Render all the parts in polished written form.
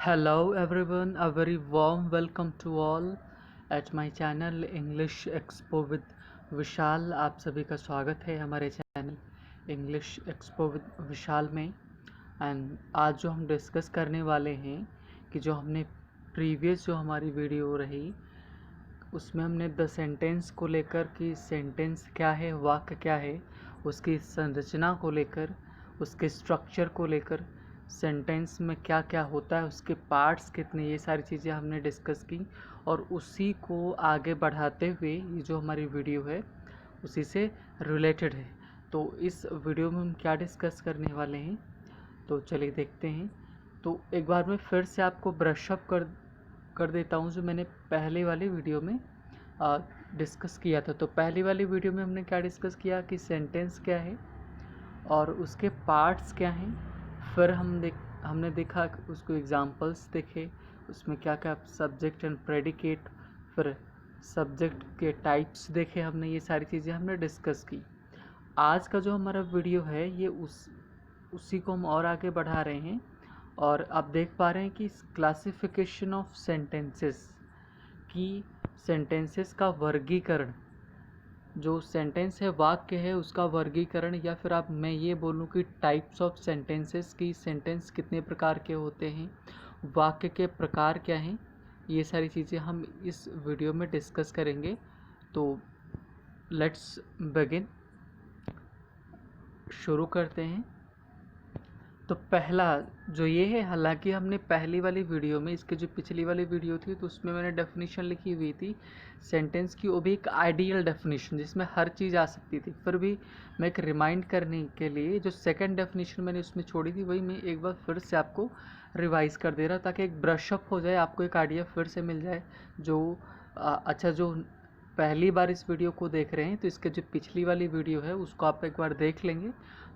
Hello everyone, a very warm welcome to all at my channel English Expo with विशाल। आप सभी का स्वागत है हमारे चैनल इंग्लिश एक्सपो विद विशाल में। एंड आज जो हम डिस्कस करने वाले हैं कि जो हमने प्रीवियस जो हमारी वीडियो रही उसमें हमने द सेंटेंस को लेकर कि सेंटेंस क्या है, वाक्य क्या है, उसकी संरचना को लेकर, उसके स्ट्रक्चर को लेकर, सेंटेंस में क्या क्या होता है, उसके पार्ट्स कितने, ये सारी चीज़ें हमने डिस्कस की। और उसी को आगे बढ़ाते हुए ये जो हमारी वीडियो है उसी से रिलेटेड है। तो इस वीडियो में हम क्या डिस्कस करने वाले हैं, तो चलिए देखते हैं। तो एक बार मैं फिर से आपको ब्रशअप कर देता हूँ जो मैंने पहले वाली वीडियो में डिस्कस किया था। तो पहली वाली वीडियो में हमने क्या डिस्कस किया कि सेंटेंस क्या है और उसके पार्ट्स क्या हैं। फिर हमने देखा कि उसको एग्जांपल्स देखे, उसमें क्या क्या सब्जेक्ट एंड प्रेडिकेट, फिर सब्जेक्ट के टाइप्स देखे हमने, ये सारी चीज़ें हमने डिस्कस की। आज का जो हमारा वीडियो है ये उसी को हम और आगे बढ़ा रहे हैं। और आप देख पा रहे हैं कि क्लासिफिकेशन ऑफ सेंटेंसेस की, सेंटेंसेस का वर्गीकरण, जो सेंटेंस है, वाक्य है, उसका वर्गीकरण, या फिर आप मैं ये बोलूँ कि टाइप्स ऑफ सेंटेंसेस की, सेंटेंस कितने प्रकार के होते हैं, वाक्य के प्रकार क्या हैं, ये सारी चीज़ें हम इस वीडियो में डिस्कस करेंगे। तो लेट्स बिगिन, शुरू करते हैं। तो पहला जो ये है, हालांकि हमने पहली वाली वीडियो में, इसके जो पिछली वाली वीडियो थी तो उसमें मैंने डेफिनेशन लिखी हुई थी सेंटेंस की, वो भी एक आइडियल डेफिनेशन जिसमें हर चीज़ आ सकती थी। फिर भी मैं एक रिमाइंड करने के लिए जो सेकंड डेफिनेशन मैंने उसमें छोड़ी थी वही मैं एक बार फिर से आपको रिवाइज़ कर दे रहा हूँ, ताकि एक ब्रशअप हो जाए, आपको एक आइडिया फिर से मिल जाए। जो अच्छा, जो पहली बार इस वीडियो को देख रहे हैं तो इसके जो पिछली वाली वीडियो है उसको आप एक बार देख लेंगे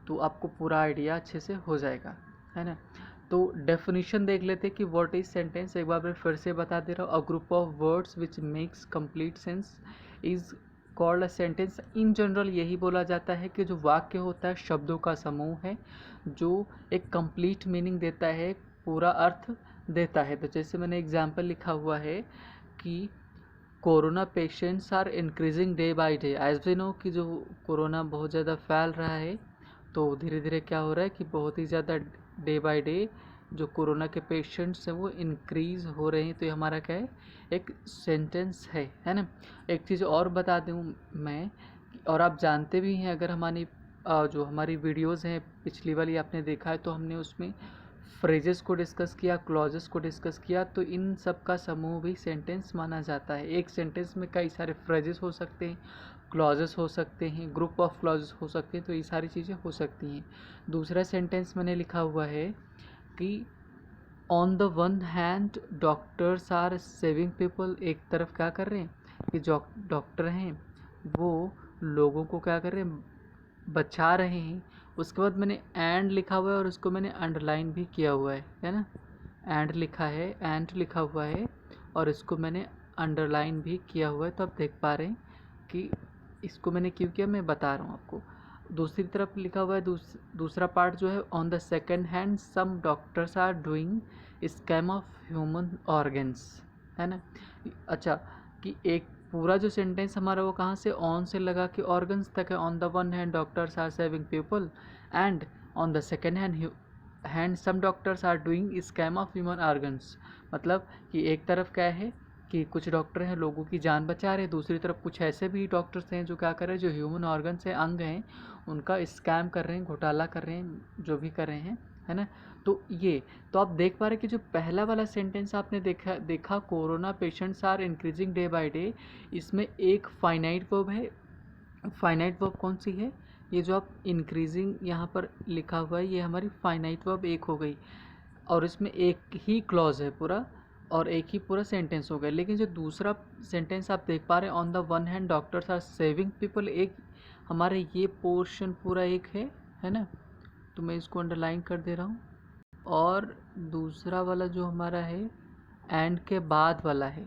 तो आपको पूरा आइडिया अच्छे से हो जाएगा, है ना। तो डेफिनेशन देख लेते हैं कि व्हाट इज सेंटेंस। एक बार मैं फिर से बता दे रहा हूँ, a group of words which makes complete sense is called a sentence. In general यही बोला जाता है कि जो वाक्य होता है शब्दों का समूह है जो एक कंप्लीट मीनिंग देता है, पूरा अर्थ देता है। तो जैसे मैंने एग्जाम्पल लिखा हुआ है कि corona patients are increasing day by day. As we know कि जो कोरोना बहुत ज़्यादा फैल रहा है, तो धीरे धीरे क्या हो रहा है कि बहुत ही ज़्यादा डे बाय डे जो कोरोना के पेशेंट्स हैं वो इंक्रीज़ हो रहे हैं। तो ये हमारा क्या है, एक सेंटेंस है ना। एक चीज़ और बता दूँ मैं, और आप जानते भी हैं, अगर हमारी जो हमारी वीडियोज़ हैं पिछली वाली आपने देखा है तो हमने उसमें फ्रेजेस को डिस्कस किया, क्लॉजेस को डिस्कस किया। तो इन सब का समूह भी सेंटेंस माना जाता है। एक सेंटेंस में कई सारे फ्रेजेस हो सकते हैं, क्लॉजेस हो सकते हैं, ग्रुप ऑफ क्लॉजेस हो सकते हैं, तो ये सारी चीज़ें हो सकती हैं। दूसरा सेंटेंस मैंने लिखा हुआ है कि on the one hand doctors are saving people. एक तरफ क्या कर रहे हैं कि जो डॉक्टर हैं वो लोगों को क्या कर रहे हैं, बचा रहे हैं। उसके बाद मैंने एंड लिखा हुआ है और उसको मैंने अंडरलाइन भी किया हुआ है ना। एंड लिखा है, एंड लिखा हुआ है और इसको मैंने अंडरलाइन भी किया हुआ है। तो आप देख पा रहे हैं कि इसको मैंने क्यों किया, मैं बता रहा हूँ आपको। दूसरी तरफ लिखा हुआ है दूसरा पार्ट जो है, on the second hand some doctors are doing scam of human organs, है ना। अच्छा, कि एक पूरा जो सेंटेंस हमारा वो कहाँ से, ऑन से लगा के ऑर्गन्स तक है। On the one hand doctors are saving people and on the second hand some doctors are doing scam of human organs. मतलब कि एक तरफ क्या है कि कुछ डॉक्टर हैं लोगों की जान बचा रहे हैं, दूसरी तरफ कुछ ऐसे भी डॉक्टर्स हैं जो क्या कर रहे हैं, जो ह्यूमन ऑर्गन्स हैं, अंग हैं, उनका स्कैम कर रहे हैं, घोटाला कर रहे हैं, जो भी कर रहे हैं, है ना। तो ये, तो आप देख पा रहे हैं कि जो पहला वाला सेंटेंस आपने देखा corona patients are increasing day by day, इसमें एक फाइनाइट वर्ब है। फाइनाइट वर्ब कौन सी है, ये जो आप इंक्रीजिंग यहाँ पर लिखा हुआ है ये हमारी फाइनाइट वर्ब एक हो गई, और इसमें एक ही क्लॉज है पूरा और एक ही पूरा सेंटेंस हो गया। लेकिन जो दूसरा सेंटेंस आप देख पा रहे हैं, on the one hand doctors are saving people, एक हमारे ये पोर्शन पूरा एक है ना। तो मैं इसको अंडरलाइन कर दे रहा हूँ। और दूसरा वाला जो हमारा है एंड के बाद वाला है,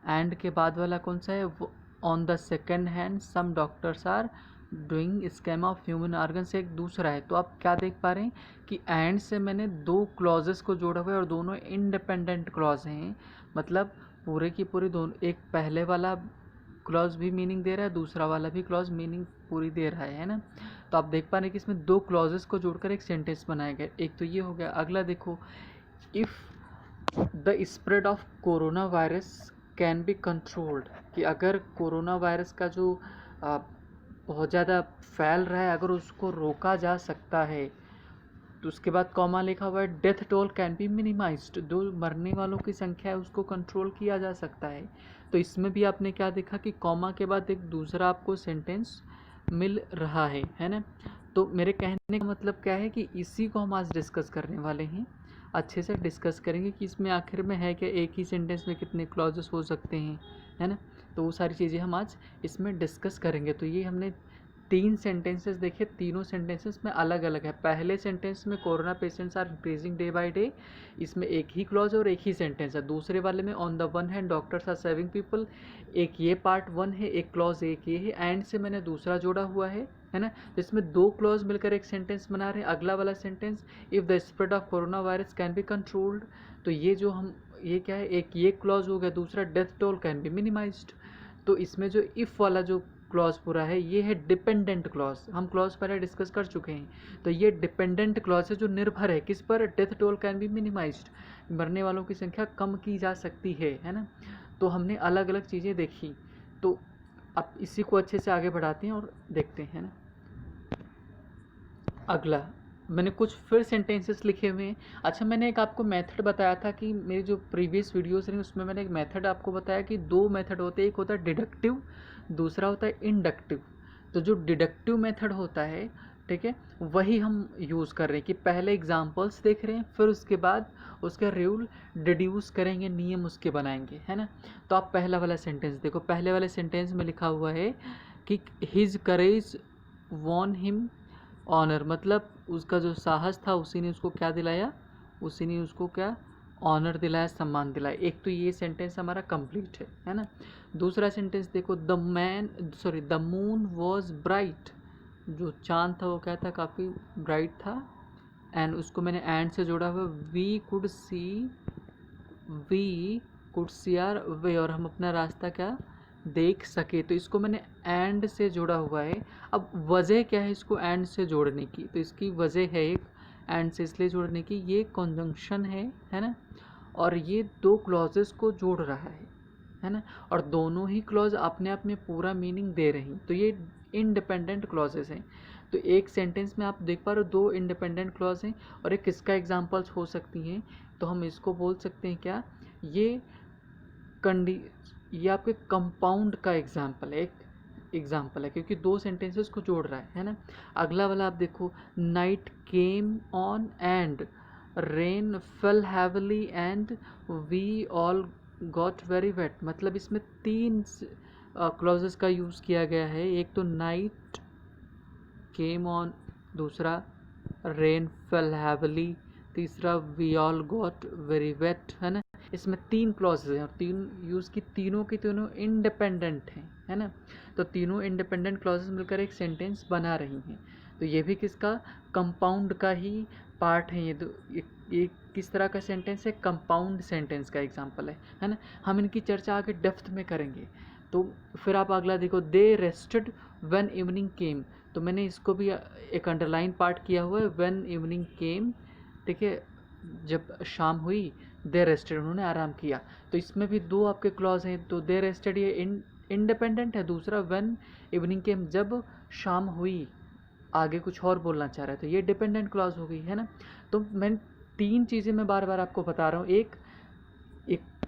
एंड के बाद वाला कौन सा है, वो on the second hand some doctors are doing scam of human organ से एक दूसरा है। तो आप क्या देख पा रहे हैं कि एंड से मैंने दो क्लॉजेस को जोड़ा हुआ है और दोनों इंडिपेंडेंट क्लॉज हैं। मतलब पूरे की पूरी दोनों, एक पहले वाला क्लॉज भी मीनिंग दे रहा है, दूसरा वाला भी क्लॉज मीनिंग पूरी दे रहा है ना। तो आप देख पा रहे हैं कि इसमें दो क्लॉजेस को जोड़कर एक सेंटेंस बनाया गया। एक तो ये हो गया। अगला देखो, if the spread of corona virus can be controlled, कि अगर कोरोना वायरस का जो बहुत ज़्यादा फैल रहा है अगर उसको रोका जा सकता है, तो उसके बाद कॉमा लिखा हुआ है death toll can be minimised, जो मरने वालों की संख्या है उसको कंट्रोल किया जा सकता है। तो इसमें भी आपने क्या देखा कि कॉमा के बाद एक दूसरा आपको सेंटेंस मिल रहा है ना। तो मेरे कहने का मतलब क्या है कि इसी को हम आज डिस्कस करने वाले हैं। अच्छे से डिस्कस करेंगे कि इसमें आखिर में है कि एक ही सेंटेंस में कितने क्लॉजेस हो सकते हैं, है ना। तो वो सारी चीज़ें हम आज इसमें डिस्कस करेंगे। तो ये हमने 3 सेंटेंसेस देखे, तीनों सेंटेंसेस में अलग अलग है। पहले सेंटेंस में corona patients are increasing day by day, इसमें एक ही क्लॉज और एक ही सेंटेंस है। दूसरे वाले में on the one hand doctors are saving people, एक ये पार्ट 1 है, एक क्लॉज एक ये है, एंड से मैंने दूसरा जोड़ा हुआ है ना। जिसमें दो क्लॉज मिलकर एक सेंटेंस बना रहे हैं। अगला वाला sentence, if the spread of corona virus can be controlled, तो ये जो हम ये क्या है, एक ये क्लॉज हो गया, दूसरा death toll can be minimised. तो इसमें जो इफ़ वाला जो क्लॉज पूरा है ये है डिपेंडेंट क्लॉज। हम क्लॉज पहले डिस्कस कर चुके हैं। तो ये डिपेंडेंट क्लॉज है जो निर्भर है किस पर, death toll can be minimised, मरने वालों की संख्या कम की जा सकती है ना। तो हमने अलग अलग चीज़ें देखी। तो अब इसी को अच्छे से आगे बढ़ाते हैं और देखते हैं ना। अगला मैंने कुछ फिर सेंटेंसेस लिखे हुए हैं। अच्छा, मैंने एक आपको मेथड बताया था कि मेरी जो प्रीवियस वीडियोस रही उसमें मैंने एक मेथड आपको बताया कि दो मेथड होते हैं, एक होता है डिडक्टिव, दूसरा होता है इंडक्टिव। तो जो डिडक्टिव मेथड होता है, ठीक है, वही हम यूज़ कर रहे हैं कि पहले एग्जांपल्स देख रहे हैं, फिर उसके बाद उसका रूल डिड्यूस करेंगे, नियम उसके बनाएंगे, है ना। तो आप पहला वाला सेंटेंस देखो। पहले वाले सेंटेंस में लिखा हुआ है कि हिज करेज वॉन हिम ऑनर, मतलब उसका जो साहस था उसी ने उसको क्या दिलाया, उसी ने उसको क्या ऑनर दिलाया, सम्मान दिलाया। एक तो ये सेंटेंस हमारा कंप्लीट है ना। दूसरा सेंटेंस देखो, द मून वॉज ब्राइट, जो चांद था वो क्या था, काफ़ी ब्राइट था। एंड उसको मैंने एंड से जोड़ा हुआ, वी कुड सी आर वे, और हम अपना रास्ता क्या देख सके। तो इसको मैंने एंड से जोड़ा हुआ है। अब वजह क्या है इसको एंड से जोड़ने की, तो इसकी वजह है एक एंड से इसलिए जोड़ने की, ये कॉन्जंक्शन है ना, और ये दो क्लॉजेस को जोड़ रहा है ना, और दोनों ही क्लॉज अपने आप में पूरा मीनिंग दे रही हैं। तो ये इंडिपेंडेंट क्लॉजेस हैं। तो एक सेंटेंस में आप देख पा रहे हो दो इंडिपेंडेंट क्लॉज हैं, और एक किसका एग्जांपल्स हो सकती हैं, तो हम इसको बोल सकते हैं क्या, ये ये आपके कंपाउंड का एग्जाम्पल है, एक एग्जाम्पल है, क्योंकि दो सेंटेंसेस को जोड़ रहा है ना। अगला वाला आप देखो, night came on and rain fell heavily and we all got very wet, मतलब इसमें 3 क्लॉजेस का यूज़ किया गया है। एक तो नाइट केम ऑन, दूसरा रेन फेल हैवली, तीसरा we all got very wet, है ना। इसमें 3 क्लॉजेज हैं और 3 यूज़ की, तीनों की तीनों इंडिपेंडेंट हैं, है ना। तो तीनों इंडिपेंडेंट क्लॉजेज मिलकर एक सेंटेंस बना रही हैं। तो ये भी किसका, कंपाउंड का ही पार्ट है। ये किस तरह का सेंटेंस है, कंपाउंड सेंटेंस का एग्जांपल है ना। हम इनकी चर्चा आगे डेप्थ में करेंगे। तो फिर आप अगला देखो, दे रेस्टेड व्हेन इवनिंग केम, तो मैंने इसको भी एक अंडरलाइन पार्ट किया हुआ है, व्हेन इवनिंग केम, ठीक है, जब शाम हुई, दे रेस्टेड, उन्होंने आराम किया। तो इसमें भी दो आपके क्लॉज हैं। तो दे रेस्टेड ये इंडिपेंडेंट है, दूसरा व्हेन इवनिंग केम, जब शाम हुई, आगे कुछ और बोलना चाह रहा है, तो ये डिपेंडेंट क्लॉज हो गई, है ना। तो मैं 3 चीज़ें मैं बार बार आपको बता रहा हूँ। एक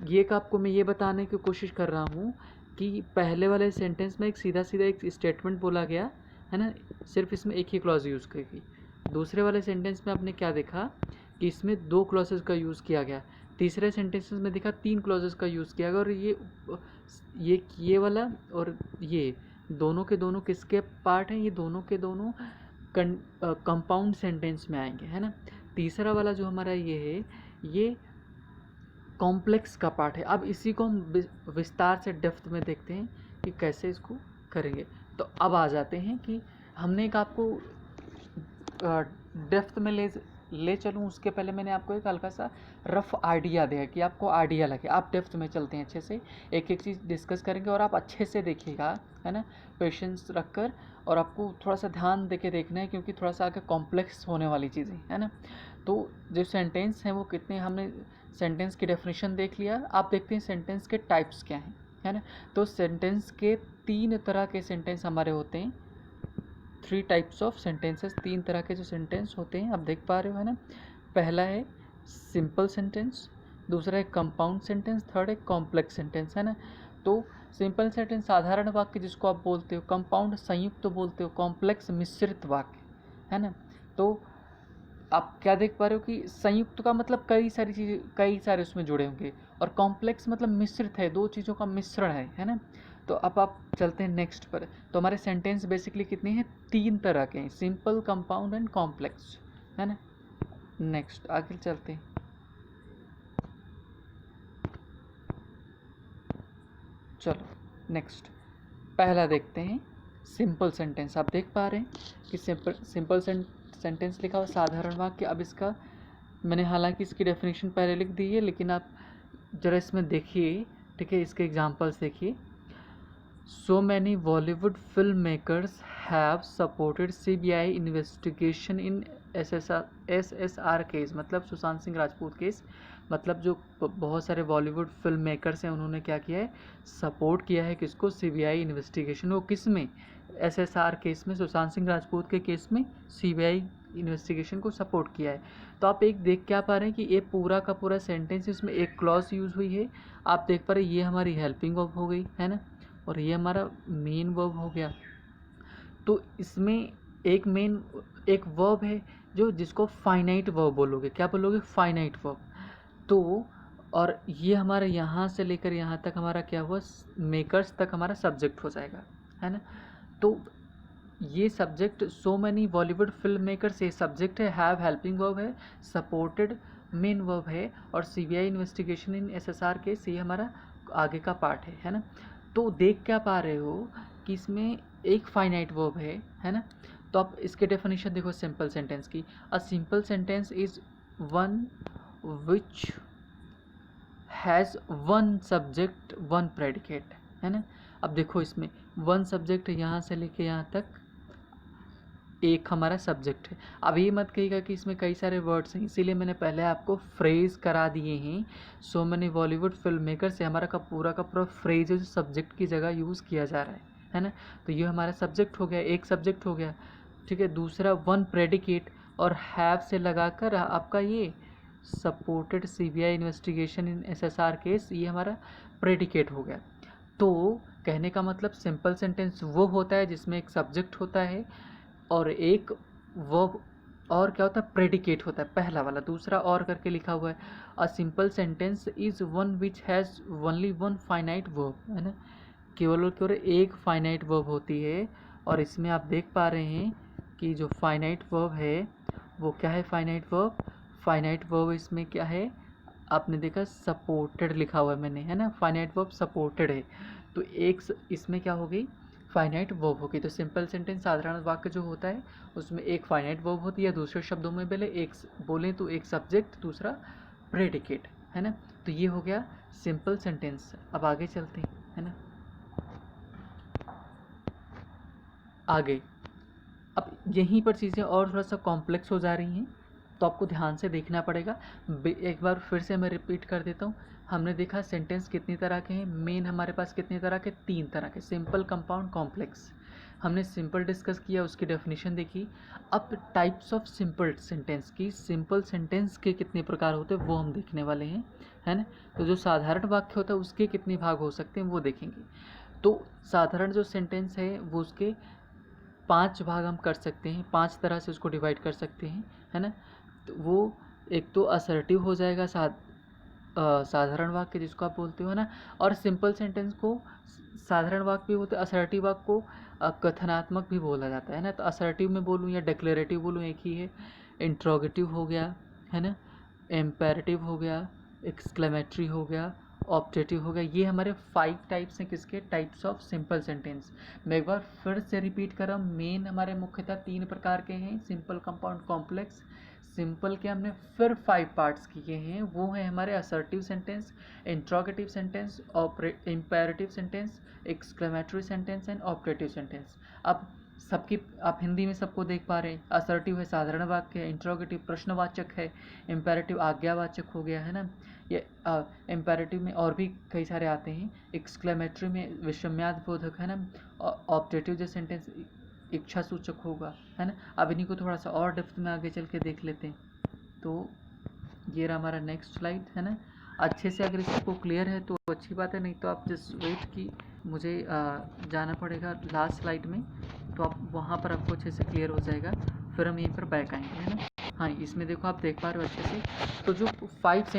ये आपको मैं ये बताने की कोशिश कर रहा हूँ कि पहले वाले सेंटेंस में एक सीधा एक स्टेटमेंट बोला गया है ना, सिर्फ इसमें एक ही क्लॉज यूज़ की। दूसरे वाले सेंटेंस में आपने क्या देखा कि इसमें 2 क्लॉजेस का यूज़ किया गया। तीसरे सेंटेंसेस में देखा 3 क्लॉजेस का यूज़ किया गया। और ये वाला और ये दोनों के दोनों किसके पार्ट हैं, ये दोनों के दोनों कंपाउंड सेंटेंस में आएंगे, है ना। तीसरा वाला जो हमारा ये है, ये कॉम्प्लेक्स का पार्ट है। अब इसी को हम विस्तार से डेप्थ में देखते हैं कि कैसे इसको करेंगे। तो अब आ जाते हैं कि हमने एक आपको डेप्थ में ले चलूँ उसके पहले मैंने आपको एक हल्का सा रफ आइडिया दिया कि आपको आइडिया लगे। आप डेप्थ में चलते हैं, अच्छे से एक एक चीज़ डिस्कस करेंगे और आप अच्छे से देखिएगा, है ना, पेशेंस रखकर। और आपको थोड़ा सा ध्यान दे के देखना है क्योंकि थोड़ा सा आगे कॉम्प्लेक्स होने वाली चीज़ें, है ना। तो जो सेंटेंस हैं वो कितने, हमने सेंटेंस की डेफिनेशन देख लिया। आप देखते हैं सेंटेंस के टाइप्स क्या हैं, है ना। तो सेंटेंस के 3 तरह के सेंटेंस हमारे होते हैं। 3 टाइप्स ऑफ सेंटेंसेस, 3 तरह के जो सेंटेंस होते हैं आप देख पा रहे हो, है ना। पहला है सिंपल सेंटेंस, दूसरा है कंपाउंड सेंटेंस, थर्ड है कॉम्प्लेक्स सेंटेंस, है ना। तो सिंपल सेंटेंस साधारण वाक्य जिसको आप बोलते हो, कंपाउंड संयुक्त तो बोलते हो, कॉम्प्लेक्स मिश्रित वाक्य, है ना। तो आप क्या देख पा रहे हो कि संयुक्त का मतलब कई सारी चीज़ें, कई सारे उसमें जुड़े होंगे, और कॉम्प्लेक्स मतलब मिश्रित है, 2 चीज़ों का मिश्रण है ना। तो अब आप चलते हैं नेक्स्ट पर। तो हमारे सेंटेंस बेसिकली कितने हैं, 3 तरह के हैं, सिंपल, कंपाउंड एंड कॉम्प्लेक्स, है ना। नेक्स्ट आगे चलते हैं। चलो नेक्स्ट पहला देखते हैं, सिंपल सेंटेंस। आप देख पा रहे हैं कि सिंपल सेंटेंस लिखा हुआ साधारण वाक्य। अब इसका मैंने हालांकि इसकी डेफिनेशन पहले लिख दी है, लेकिन आप ज़रा इसमें देखिए, ठीक है, इसके एग्जांपल्स देखिए। So many Bollywood film makers have supported CBI investigation in SSR case, मतलब सुशांत सिंह राजपूत केस। मतलब जो बहुत सारे बॉलीवुड फिल्म मेकर्स हैं उन्होंने क्या किया है, सपोर्ट किया है किसको, CBI इन्वेस्टिगेशन। वो किस में, SSR केस में, सुशांत सिंह राजपूत के केस में CBI इन्वेस्टिगेशन को सपोर्ट किया है। तो आप एक देख क्या पा रहे हैं कि ये पूरा का पूरा सेंटेंस, इसमें एक क्लॉज यूज़ हुई है। आप देख पा रहे हैं ये हमारी हेल्पिंग वर्ब हो गई, है ना, और ये हमारा मेन वर्ब हो गया। तो इसमें एक वर्ब है जो जिसको फाइनाइट वर्ब बोलोगे, क्या बोलोगे, फाइनाइट वर्ब। तो और ये हमारे यहाँ से लेकर यहाँ तक हमारा क्या हुआ, मेकर्स तक हमारा सब्जेक्ट हो जाएगा, है ना। तो ये subject, so many Bollywood film makers, ये सब्जेक्ट है, हैव हेल्पिंग वर्ब है, सपोर्टेड मेन वर्ब है, और CBI investigation in SSR case ये हमारा आगे का पार्ट है ना। तो देख क्या पा रहे हो कि इसमें एक फाइनाइट वर्ब है ना। तो आप इसके डेफिनेशन देखो सिंपल सेंटेंस की। A simple sentence is one which has one subject one predicate, है ना। अब देखो इसमें वन सब्जेक्ट यहाँ से लेके यहाँ तक एक हमारा सब्जेक्ट है। अब ये मत कहिएगा कि इसमें कई सारे वर्ड्स हैं, इसीलिए मैंने पहले आपको फ्रेज़ करा दिए हैं। So many Bollywood film maker से हमारा का पूरा फ्रेज है जो सब्जेक्ट की जगह यूज़ किया जा रहा है ना। तो ये हमारा सब्जेक्ट हो गया, एक सब्जेक्ट हो गया, ठीक है। दूसरा वन प्रेडिकेट, और हैव से लगाकर आपका ये supported CBI investigation in SSR case, ये हमारा प्रेडिकेट हो गया। तो कहने का मतलब सिंपल सेंटेंस वो होता है जिसमें एक सब्जेक्ट होता है और एक वर्ब, और क्या होता है, प्रेडिकेट होता है, पहला वाला। दूसरा और करके लिखा हुआ है, a simple sentence is one which has only one finite verb, है ना। केवल और केवल एक फाइनाइट वर्ब होती है। और इसमें आप देख पा रहे हैं कि जो फाइनाइट वर्ब है वो क्या है, फाइनाइट वर्ब। फाइनाइट वर्ब इसमें क्या है, आपने देखा सपोर्टेड लिखा हुआ है मैंने, है ना, फाइनाइट वर्ब सपोर्टेड है। तो एक इसमें क्या हो गई, फाइनाइट वर्ब होगी। तो सिंपल सेंटेंस साधारण वाक्य जो होता है उसमें एक फाइनाइट वर्ब होती है, दूसरे शब्दों में बोलें तो एक सब्जेक्ट, दूसरा प्रेडिकेट, है ना। तो ये हो गया सिंपल सेंटेंस। अब आगे चलते हैं, है ना, आगे। अब यहीं पर चीज़ें और थोड़ा सा कॉम्प्लेक्स हो जा रही हैं, तो आपको ध्यान से देखना पड़ेगा। एक बार फिर से मैं रिपीट कर देता हूँ। हमने देखा सेंटेंस कितनी तरह के हैं, मेन हमारे पास कितने तरह के, 3 तरह के, सिंपल, कंपाउंड, कॉम्प्लेक्स। हमने सिंपल डिस्कस किया, उसकी डेफिनेशन देखी। अब टाइप्स ऑफ सिंपल सेंटेंस की, सिंपल सेंटेंस के कितने प्रकार होते हैं वो हम देखने वाले हैं, है ना। तो जो साधारण वाक्य होता है उसके कितने भाग हो सकते हैं वो देखेंगे। तो साधारण जो सेंटेंस है वो उसके 5 भाग हम कर सकते हैं, 5 तरह से उसको डिवाइड कर सकते हैं, है ना। तो वो एक तो असर्टिव हो जाएगा, साधारण वाक्य जिसको आप बोलते हो, है ना। और सिंपल सेंटेंस को साधारण वाक्य भी होते हैं, असर्टिव वाक्य को कथनात्मक भी बोला जाता है ना। तो असर्टिव में बोलूँ या डिक्लेरेटिव बोलूँ एक ही है। इंट्रोगेटिव हो गया, है ना, इम्पेरेटिव हो गया, एक्सक्लेमेटरी हो गया, ऑप्टेटिव हो गया। ये हमारे 5 टाइप्स हैं, किसके? Types of simple sentence. मैं एक बार फिर से रिपीट कर रहा हूँ, मेन हमारे मुख्यतः 3 प्रकार के हैं, सिंपल, कंपाउंड, कॉम्प्लेक्स। सिंपल के हमने फिर 5 पार्ट्स किए हैं, वो है हमारे assertive sentence, interrogative sentence, imperative sentence, exclamatory sentence and optative sentence. अब सबकी आप हिंदी में सबको देख पा रहे हैं। असर्टिव है साधारण वाक्य है, इंट्रोगेटिव प्रश्नवाचक है, इंपेरेटिव आज्ञावाचक हो गया है ना। ये इंपेरेटिव में और भी कई सारे आते हैं। एक्सक्लेमेटरी में विषम्यादबोधक है ना। ऑप्टेटिव जो सेंटेंस इच्छा सूचक होगा, है ना। अब इन्हीं को थोड़ा सा और डेप्थ में आगे चल के देख लेते हैं। तो ये रहा हमारा नेक्स्ट स्लाइड, है ना। अच्छे से अगर इसको क्लियर है तो अच्छी बात है, नहीं तो आप जस्ट वेट की मुझे जाना पड़ेगा लास्ट स्लाइड में, तो आप वहाँ पर आपको अच्छे से क्लियर हो जाएगा, फिर हम यहीं पर बैक आएंगे, है ना। हाँ, इसमें देखो आप देख पा रहे हो अच्छे से। तो जो 5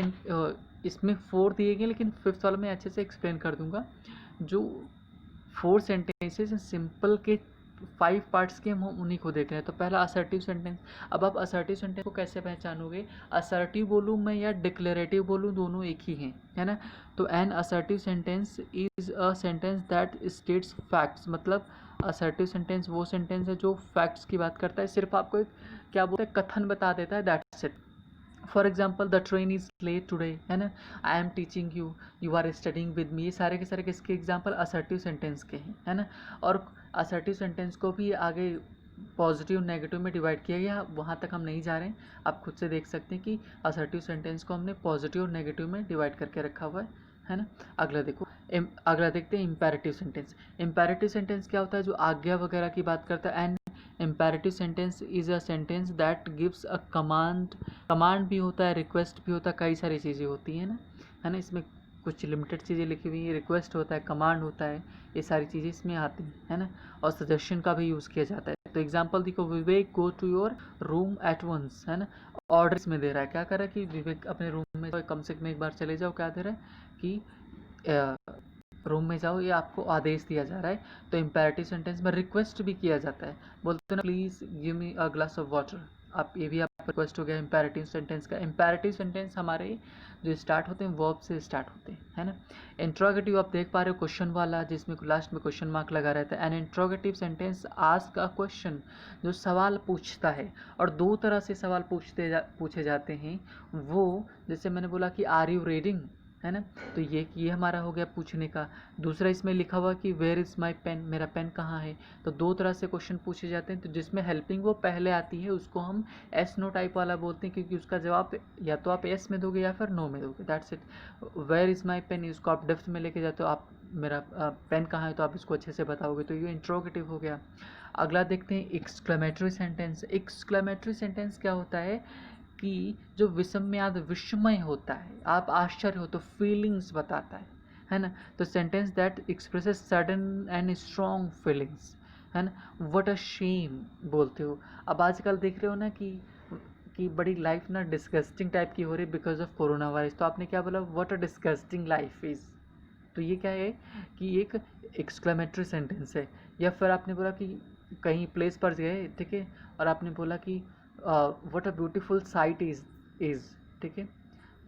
इसमें 4 दिए गए, लेकिन 5th वाला मैं अच्छे से एक्सप्लेन कर दूंगा। जो 4 सेंटेंसेस सिंपल के 5 पार्ट्स के हम उन्हीं को देख रहे हैं। तो पहला असर्टिव सेंटेंस। अब आप असर्टिव सेंटेंस को कैसे पहचानोगे? असर्टिव बोलूँ मैं या डिक्लेरेटिव बोलूँ, दोनों एक ही हैं, है ना। तो an assertive sentence is a sentence that states facts. मतलब असर्टिव सेंटेंस वो सेंटेंस है जो फैक्ट्स की बात करता है, सिर्फ आपको एक क्या बोलते हैं, कथन बता देता है, that's it. For example, the train is late today, है ना। I am teaching you, you are studying with me. ये सारे के सारे किसके एग्जाम्पल? असर्टिव सेंटेंस के हैं, है ना। और असर्टिव सेंटेंस को भी आगे पॉजिटिव नेगेटिव में डिवाइड किया गया, वहाँ तक हम नहीं जा रहे हैं, आप खुद से देख सकते हैं कि असर्टिव सेंटेंस को हमने पॉजिटिव और नेगेटिव में डिवाइड करके रखा हुआ है ना। अगला देखो, अगला देखते हैं इंपेरेटिव सेंटेंस। इंपेरेटिव सेंटेंस क्या होता है? जो आज्ञा वगैरह की बात करता है। And imperative sentence is a sentence that gives a command भी होता है, रिक्वेस्ट भी होता है, कई सारी चीज़ें होती हैं ना, है ना। इसमें कुछ लिमिटेड चीज़ें लिखी हुई हैं, रिक्वेस्ट होता है, कमांड होता है, ये सारी चीज़ें इसमें आती हैं, है ना। और सजेशन का भी यूज़ किया जाता है। तो एग्जांपल देखो, Vivek go to your room at once, है ना। ऑर्डर इसमें दे रहा है, क्या कर रहा है कि विवेक अपने रूम में कम से कम एक बार चले जाओ, क्या दे रहा है कि रूम में जाओ, ये आपको आदेश दिया जा रहा है। तो इंपेरेटिव सेंटेंस में रिक्वेस्ट भी किया जाता है, बोलते हैं ना, please give me a glass of water. आप ये भी आप रिक्वेस्ट हो गया इंपेरेटिव सेंटेंस का। इंपेरेटिव सेंटेंस हमारे जो स्टार्ट होते हैं वर्ब से स्टार्ट होते हैं, है ना। इंट्रोगेटिव आप देख पा रहे हो, क्वेश्चन वाला, जिसमें लास्ट में क्वेश्चन मार्क लगा रहता है। An interrogative sentence ask a question, जो सवाल पूछता है। और 2 तरह से सवाल पूछे जाते हैं वो, जैसे मैंने बोला कि आर यू रीडिंग, है ना। तो ये हमारा हो गया पूछने का। दूसरा इसमें लिखा हुआ कि वेयर इज़ माई पेन, मेरा पेन कहाँ है। तो 2 तरह से क्वेश्चन पूछे जाते हैं। तो जिसमें हेल्पिंग वो पहले आती है उसको हम एस नो टाइप वाला बोलते हैं, क्योंकि उसका जवाब या तो आप एस में दोगे या फिर नो में दोगे, that's it. Where is my pen, इसको आप डेप्थ में लेके जाते हो, आप मेरा पेन कहाँ है, तो आप इसको अच्छे से बताओगे, तो ये इंट्रोगेटिव हो गया। अगला देखते हैं एक्सक्लेमेटरी सेंटेंस। एक्सक्लेमेटरी सेंटेंस क्या होता है कि जो विस्मयाद विस्मय होता है, आप आश्चर्य हो तो फीलिंग्स बताता है ना। तो sentence that expresses sudden and strong feelings, है ना। व्हाट अ शेम बोलते हो। अब आजकल देख रहे हो ना कि बड़ी लाइफ ना डिस्गस्टिंग टाइप की हो रही है बिकॉज ऑफ कोरोना वायरस। तो आपने क्या बोला? What a disgusting life is. तो ये क्या है कि एक एक्सक्लेमेटरी सेंटेंस है। या फिर आपने बोला कि कहीं प्लेस पर गए, ठीक है, और आपने बोला कि what a beautiful sight is, ठीक है।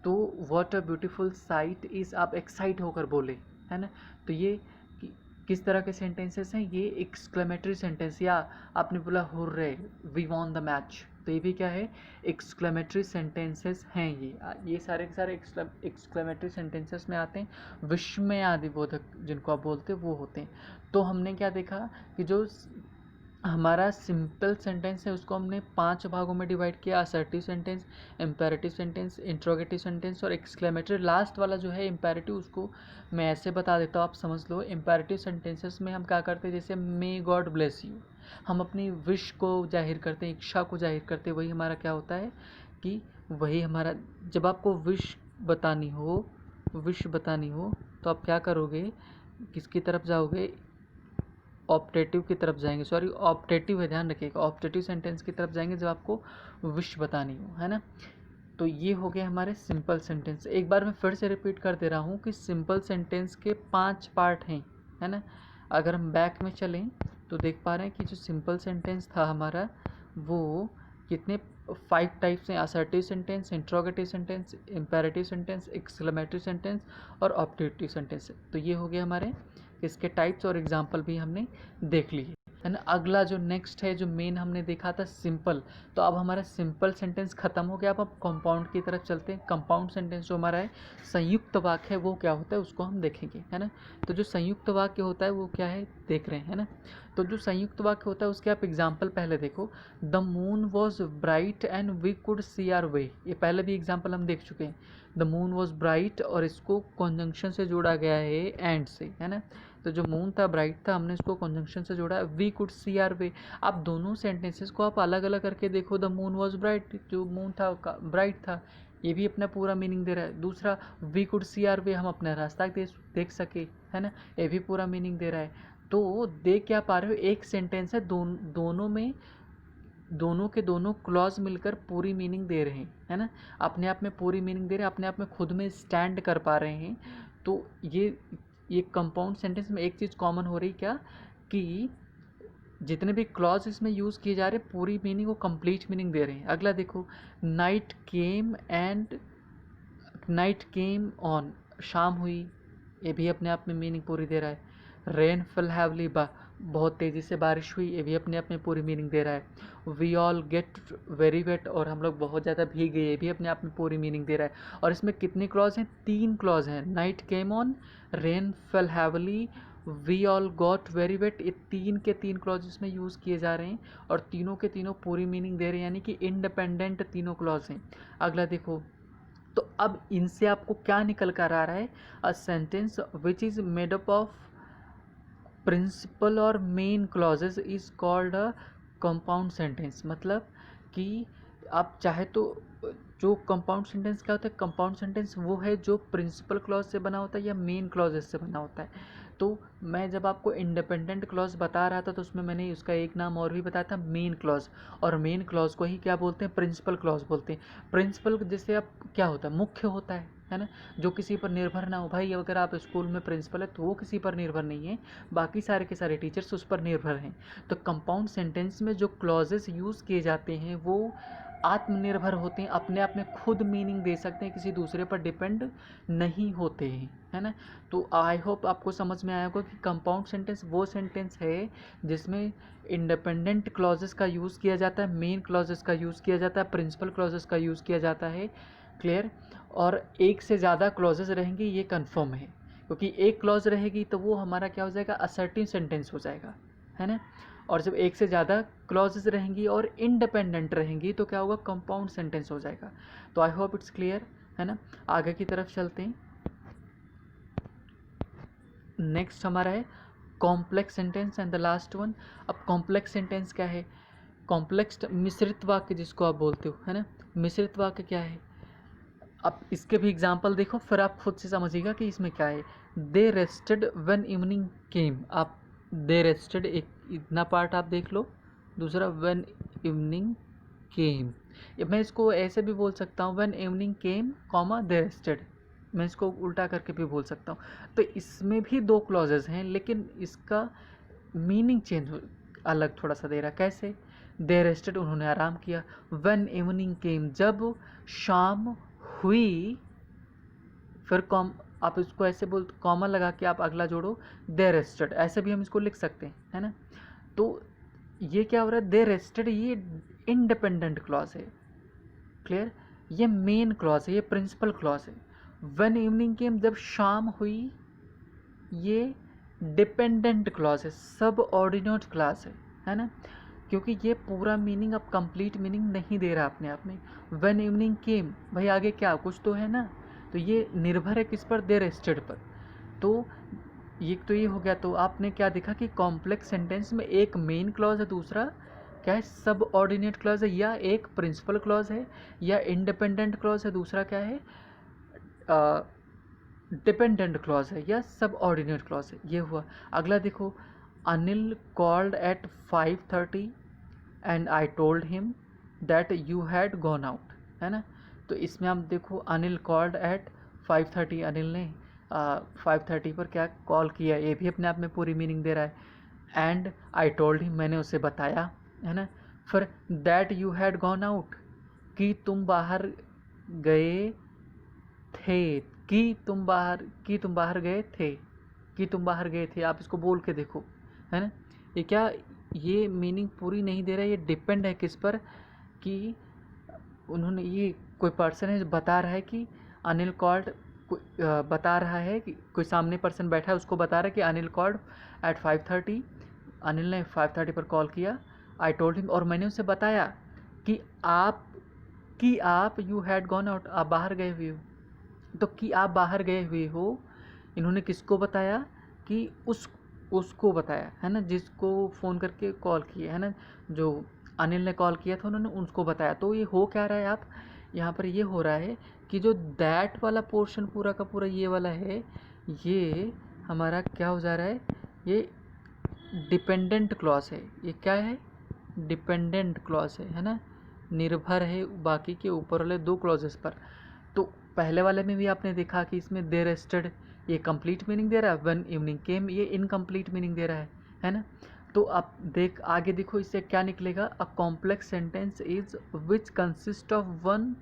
तो what a beautiful sight is आप एक्साइट होकर बोले, है ना। तो ये किस तरह के सेंटेंसेस हैं? ये एक्सक्लेमेटरी सेंटेंस। या आपने बोला hurray, we won the match, तो ये भी क्या है? एक्सक्लेमेटरी सेंटेंसेस हैं ये सारे के सारे एक्सक्लेमेटरी सेंटेंसेस में आते हैं। विस्मय आदि बोधक जिनको आप बोलते हैं वो होते हैं। तो हमने क्या देखा कि जो हमारा सिंपल सेंटेंस है उसको हमने 5 भागों में डिवाइड किया। Assertive sentence, imperative sentence, interrogative sentence और एक्सक्लेमेटरी। लास्ट वाला जो है इंपेरेटिव, उसको मैं ऐसे बता देता हूँ, आप समझ लो। इंपेरेटिव सेंटेंसेस में हम क्या करते हैं, जैसे मे गॉड ब्लेस यू, हम अपनी विश को जाहिर करते हैं, इच्छा को जाहिर करते हैं। वही हमारा क्या होता है कि वही हमारा, जब आपको विश बतानी हो तो आप क्या करोगे, किसकी तरफ जाओगे? ऑप्टेटिव की तरफ जाएंगे, सॉरी ऑप्टेटिव है, ध्यान रखिएगा, ऑप्टेटिव सेंटेंस की तरफ जाएंगे जब आपको विश बतानी हो, है ना। तो ये हो गए हमारे सिंपल सेंटेंस। एक बार मैं फिर से रिपीट कर दे रहा हूँ कि सिंपल सेंटेंस के 5 पार्ट हैं, है ना। अगर हम बैक में चलें तो देख पा रहे हैं कि जो सिंपल सेंटेंस था हमारा वो कितने 5 टाइप्स हैं, assertive sentence, interrogative sentence, imperative sentence, exclamatory sentence और ऑब्जेक्टिव सेंटेंस। तो ये हो गए हमारे इसके टाइप्स और एग्जाम्पल भी हमने देख लिए, है ना। अगला जो नेक्स्ट है, जो मेन हमने देखा था सिंपल, तो अब हमारा सिंपल सेंटेंस खत्म हो गया। अब कंपाउंड की तरफ चलते हैं। कंपाउंड सेंटेंस जो हमारा है, संयुक्त वाक्य है, वो क्या होता है उसको हम देखेंगे, है ना। तो जो संयुक्त वाक्य होता है वो क्या है देख रहे हैं, है ना। तो जो संयुक्त वाक्य होता है उसके आप एग्जाम्पल पहले देखो। The moon was bright and we could see our way, ये पहले भी एग्जाम्पल हम देख चुके हैं। द मून वॉज ब्राइट और इसको कॉन्जंक्शन से जोड़ा गया है एंड से, है ना। तो जो मून था ब्राइट था, हमने इसको कॉन्जंक्शन से जोड़ा। वी कुड सी आर वे, आप दोनों सेंटेंसेस को आप अलग अलग करके देखो। द मून वॉज ब्राइट, जो मून था ब्राइट था, ये भी अपना पूरा मीनिंग दे रहा है। दूसरा वी कुड सी आर वे, हम अपना रास्ता देख सके, है ना, ये भी पूरा मीनिंग दे रहा है। तो देख क्या पा रहे हो, एक सेंटेंस है, दोनों में दोनों के दोनों क्लॉज मिलकर पूरी मीनिंग दे रहे हैं, है ना। अपने आप में पूरी मीनिंग दे रहे हैं, अपने आप में खुद में स्टैंड कर पा रहे हैं। तो ये कंपाउंड सेंटेंस में एक चीज़ कॉमन हो रही क्या, कि जितने भी क्लॉज इसमें यूज़ किए जा रहे हैं पूरी मीनिंग को कंप्लीट मीनिंग दे रहे हैं। अगला देखो, नाइट केम ऑन, शाम हुई, ये भी अपने आप में मीनिंग पूरी दे रहा है। रेन फेल हैवली, बहुत तेज़ी से बारिश हुई, ये भी अपने आप में पूरी मीनिंग दे रहा है। We all get very wet, और हम लोग बहुत ज़्यादा भीग गए, ये भी अपने आप में पूरी मीनिंग दे रहा है। और इसमें कितने क्लॉज हैं, 3 क्लॉज हैं। Night came on, rain fell heavily, we all got very wet, ये 3 के 3 क्लॉज इसमें यूज़ किए जा रहे हैं और तीनों के तीनों पूरी मीनिंग दे रहे हैं, यानी कि इंडिपेंडेंट तीनों क्लॉज हैं। अगला देखो, तो अब इनसे आपको क्या निकल कर आ रहा है, a sentence which is made up of principal or main clauses is called a compound sentence. मतलब कि आप चाहे तो, जो कंपाउंड सेंटेंस क्या होता है, कंपाउंड सेंटेंस वो है जो प्रिंसिपल क्लॉज से बना होता है या मेन क्लॉजेज से बना होता है। तो मैं जब आपको इंडिपेंडेंट क्लॉज बता रहा था तो उसमें मैंने उसका एक नाम और भी बताया था, मेन क्लॉज। और मेन क्लॉज को ही क्या बोलते हैं, प्रिंसिपल क्लॉज बोलते हैं। प्रिंसिपल जैसे आप क्या होता है, मुख्य होता है ना, जो किसी पर निर्भर ना हो। भाई अगर आप स्कूल में प्रिंसिपल है तो वो किसी पर निर्भर नहीं है, बाकी सारे के सारे टीचर्स उस पर निर्भर हैं। तो कंपाउंड सेंटेंस में जो क्लॉजेस यूज़ किए जाते हैं वो आत्मनिर्भर होते हैं, अपने आप में खुद मीनिंग दे सकते हैं, किसी दूसरे पर डिपेंड नहीं होते हैं, है ना। तो आई होप आपको समझ में आया होगा कि कंपाउंड सेंटेंस वो सेंटेंस है जिसमें इंडिपेंडेंट क्लॉजेस का यूज़ किया जाता है, मेन क्लॉजेस का यूज़ किया जाता है, प्रिंसिपल क्लॉजेस का यूज़ किया जाता है। क्लियर। और एक से ज़्यादा क्लॉजेस रहेंगी, ये कन्फर्म है, क्योंकि एक क्लॉज रहेगी तो वो हमारा क्या हो जाएगा, असर्टिव सेंटेंस हो जाएगा, है ना। और जब एक से ज़्यादा क्लॉजेस रहेंगी और इंडिपेंडेंट रहेंगी तो क्या होगा, कंपाउंड सेंटेंस हो जाएगा। तो आई होप इट्स क्लियर, है ना। आगे की तरफ चलते हैं। नेक्स्ट हमारा है complex sentence and the last one. अब कॉम्प्लेक्स सेंटेंस क्या है, कॉम्प्लेक्स मिश्रित वाक्य जिसको आप बोलते हो, है ना। मिश्रित वाक्य क्या है, अब इसके भी एग्जाम्पल देखो फिर आप खुद से समझिएगा कि इसमें क्या है। दे रेस्टेड व्हेन इवनिंग केम, आप दे रेस्टेड एक इतना पार्ट आप देख लो, दूसरा व्हेन इवनिंग केम, मैं इसको ऐसे भी बोल सकता हूँ, when evening came comma they rested, मैं इसको उल्टा करके भी बोल सकता हूँ। तो इसमें भी 2 क्लॉजेज हैं लेकिन इसका मीनिंग चेंज अलग थोड़ा सा दे रहा। कैसे, दे रेस्टेड उन्होंने आराम किया, व्हेन इवनिंग केम जब शाम हुई, फिर आप इसको ऐसे बोल कॉमा लगा के आप अगला जोड़ो, दे रेस्टेड, ऐसे भी हम इसको लिख सकते हैं, है ना। तो ये क्या हो रहा है, दे रेस्टेड ये इंडिपेंडेंट क्लॉज है। क्लियर, ये मेन क्लॉज है, ये प्रिंसिपल क्लॉज है। व्हेन इवनिंग केम जब शाम हुई, ये डिपेंडेंट क्लॉज है, सब ऑर्डिनेट क्लास है ना। क्योंकि ये पूरा मीनिंग अब कंप्लीट मीनिंग नहीं दे रहा अपने आप में। व्हेन इवनिंग केम, भाई आगे क्या कुछ तो है ना, तो ये निर्भर है किस पर, दे रेस्टेड पर। तो ये हो गया। तो आपने क्या देखा कि कॉम्प्लेक्स सेंटेंस में एक मेन क्लॉज है, दूसरा क्या है, सब ऑर्डिनेट क्लॉज है, या एक प्रिंसिपल क्लॉज है, या इंडिपेंडेंट क्लॉज है, दूसरा क्या है, डिपेंडेंट क्लॉज है, या सब ऑर्डिनेट क्लॉज है। ये हुआ। अगला देखो, Anil called eight 5:30 and I told him that you had gone out, है ना। तो इसमें हम देखो, अनिल कॉल्ड एट 5:30, अनिल ने 5:30 पर क्या कॉल किया, ये भी अपने आप में पूरी मीनिंग दे रहा है। एंड आई टोल्ड हिम, मैंने उसे बताया, है ना। फिर that you had gone out, कि तुम बाहर गए थे, कि तुम बाहर गए थे, कि तुम बाहर गए थे। आप इसको बोल के देखो, है ना। ये क्या, ये मीनिंग पूरी नहीं दे रहा है, ये डिपेंड है किस पर, कि उन्होंने, ये कोई पर्सन है बता रहा है कि अनिल कॉल्ड, बता रहा है कि कोई सामने पर्सन बैठा है, उसको बता रहा है कि अनिल कॉल्ड एट 5:30, अनिल ने 5:30 पर कॉल किया। आई टोल्ड हिम, और मैंने उसे बताया कि आप यू हैड गॉन आउट, आप बाहर गए हुए हो। तो कि आप बाहर गए हुए हो, इन्होंने किसको बताया, कि उसको बताया, है ना, जिसको फ़ोन करके कॉल किया, है ना, जो अनिल ने कॉल किया था उन्होंने उसको बताया। तो ये हो क्या रहा है, आप यहाँ पर ये हो रहा है कि जो दैट वाला पोर्शन पूरा का पूरा ये वाला है, ये हमारा क्या हो जा रहा है, ये डिपेंडेंट क्लॉज है। ये क्या है, डिपेंडेंट क्लॉज है ना, निर्भर है बाकी के ऊपर वाले दो क्लॉजेस पर। तो पहले वाले में भी आपने देखा कि इसमें दे रेस्टेड, ये कंप्लीट मीनिंग दे रहा है, व्हेन इवनिंग केम ये इनकम्प्लीट मीनिंग दे रहा है ना। तो आप आगे देखो इससे क्या निकलेगा, a complex sentence is which consist of one,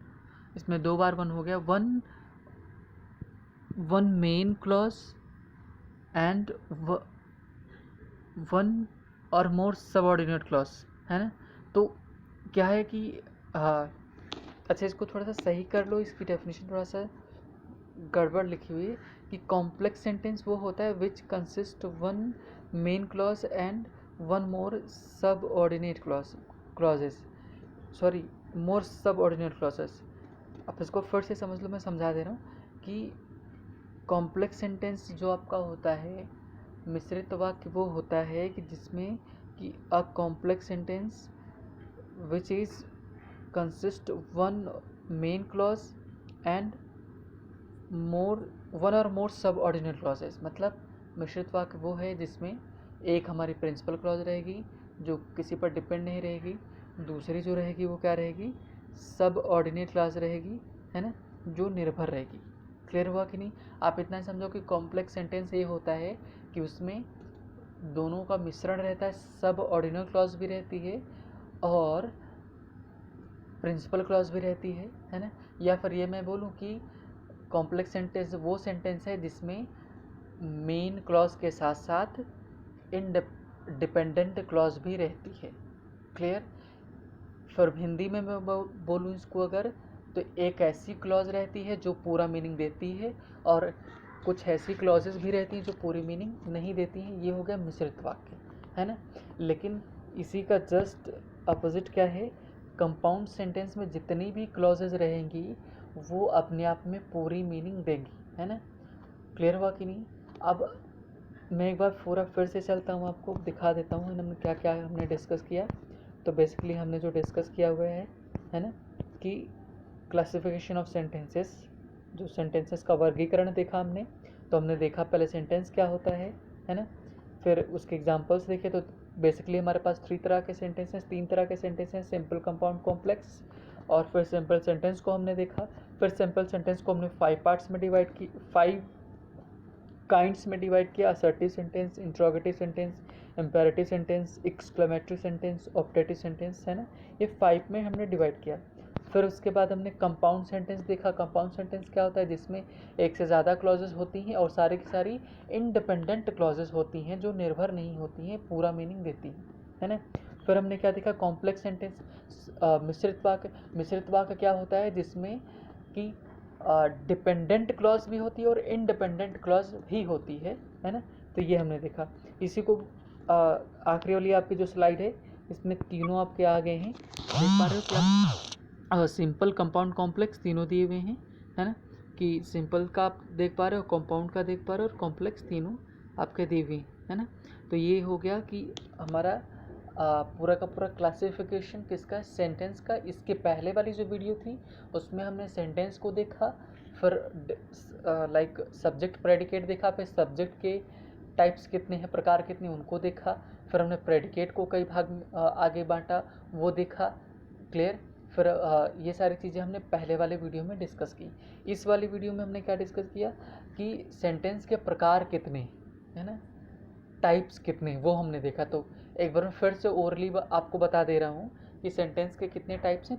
इसमें दो बार वन हो गया, one main clause and one और मोर सबऑर्डिनेट क्लॉज, है ना। तो क्या है कि अच्छा इसको थोड़ा सा सही कर लो, इसकी डेफिनेशन थोड़ा सा गड़बड़ लिखी हुई है कि कॉम्प्लेक्स सेंटेंस वो होता है which consist one main clause and one more subordinate clauses, sorry more subordinate clauses. अब इसको फिर से समझ लो, मैं समझा दे रहा हूँ कि कॉम्प्लेक्स सेंटेंस जो आपका होता है, मिश्रित वाक्य वो होता है कि जिसमें कि a complex sentence which is consist one main clause and one और मोर सब ऑर्डिनेट क्लॉजेस। मतलब मिश्रित वाक्य वो है जिसमें एक हमारी प्रिंसिपल क्लॉज रहेगी जो किसी पर डिपेंड नहीं रहेगी, दूसरी जो रहेगी वो क्या रहेगी, सब ऑर्डिनेट क्लॉज रहेगी, है ना, जो निर्भर रहेगी। क्लियर हुआ कि नहीं। आप इतना समझो कि कॉम्प्लेक्स सेंटेंस ये होता है कि उसमें दोनों का मिश्रण रहता है, सब ऑर्डिनेट क्लॉज भी रहती है और प्रिंसिपल क्लॉज भी रहती है ना। या फिर ये मैं बोलूँ कि कॉम्प्लेक्स सेंटेंस वो सेंटेंस है जिसमें मेन क्लॉज के साथ साथ डिपेंडेंट क्लॉज भी रहती है। क्लियर। फिर हिंदी में मैं बोलूँ इसको अगर, तो एक ऐसी क्लॉज रहती है जो पूरा मीनिंग देती है और कुछ ऐसी क्लॉजेस भी रहती हैं जो पूरी मीनिंग नहीं देती हैं। ये हो गया मिश्रित वाक्य, है ना। लेकिन इसी का जस्ट अपोजिट क्या है, कंपाउंड सेंटेंस में जितनी भी क्लॉजेज रहेंगी वो अपने आप में पूरी मीनिंग देंगी, है ना। क्लियर हुआ कि नहीं। अब मैं एक बार पूरा फिर से चलता हूँ, आपको दिखा देता हूँ हमने क्या क्या हमने डिस्कस किया। तो बेसिकली हमने जो डिस्कस किया हुआ है ना, कि क्लासिफिकेशन ऑफ सेंटेंसेस, जो सेंटेंसेस का वर्गीकरण देखा हमने। तो हमने देखा पहले सेंटेंस क्या होता है ना, फिर उसके एग्जांपल्स देखे। तो बेसिकली हमारे पास तीन तरह के सेंटेंस हैं, सिंपल, कंपाउंड, कॉम्प्लेक्स। और फिर सिंपल सेंटेंस को हमने देखा। फिर सिंपल सेंटेंस को हमने 5 पार्ट्स में डिवाइड की, 5 काइंड्स में डिवाइड किया, assertive sentence, interrogative sentence, imperative sentence, exclamatory sentence, optative sentence, है ना। ये 5 में हमने डिवाइड किया। फिर उसके बाद हमने कंपाउंड सेंटेंस देखा। कंपाउंड सेंटेंस क्या होता है, जिसमें एक से ज़्यादा क्लॉजेस होती हैं और सारी की सारी इंडिपेंडेंट क्लॉजेस होती हैं जो निर्भर नहीं होती हैं, पूरा मीनिंग देती हैं, है ना। फिर हमने क्या देखा, कॉम्प्लेक्स सेंटेंस, मिश्रित वाक्य क्या होता है, जिसमें कि डिपेंडेंट क्लॉज भी होती है और इंडिपेंडेंट क्लॉज भी होती है ना। तो ये हमने देखा। इसी को आखिरी वाली आपकी जो स्लाइड है इसमें तीनों आपके आ गए हैं, देख पा रहे हो क्या, सिंपल, कंपाउंड, कॉम्प्लेक्स तीनों दिए हुए हैं, है ना। कि सिंपल का आप देख पा रहे हो, कंपाउंड का देख पा रहे हो और कॉम्प्लेक्स, तीनों आपके दिए हुए है ना। तो ये हो गया कि हमारा पूरा का पूरा क्लासिफिकेशन किसका, सेंटेंस का। इसके पहले वाली जो वीडियो थी उसमें हमने सेंटेंस को देखा, फिर लाइक सब्जेक्ट प्रेडिकेट देखा, फिर सब्जेक्ट के टाइप्स कितने हैं, प्रकार कितने, उनको देखा। फिर हमने प्रेडिकेट को कई भाग में आगे बांटा, वो देखा। क्लियर। फिर ये सारी चीज़ें हमने पहले वाले वीडियो में डिस्कस की। इस वाली वीडियो में हमने क्या डिस्कस किया कि सेंटेंस के प्रकार कितने, है ना, टाइप्स कितने, वो हमने देखा। तो एक बार मैं फिर से ओवरली आपको बता दे रहा हूँ कि सेंटेंस के कितने टाइप्स हैं।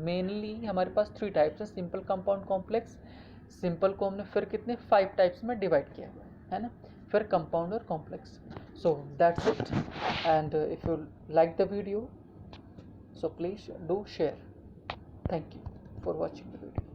मेनली हमारे पास 3 टाइप्स हैं, सिंपल, कंपाउंड, कॉम्प्लेक्स। सिंपल को हमने फिर कितने 5 टाइप्स में डिवाइड किया हुआ है ना, फिर कंपाउंड और complex. So that's it, and if you like the video, so please do share. Thank you for watching the video.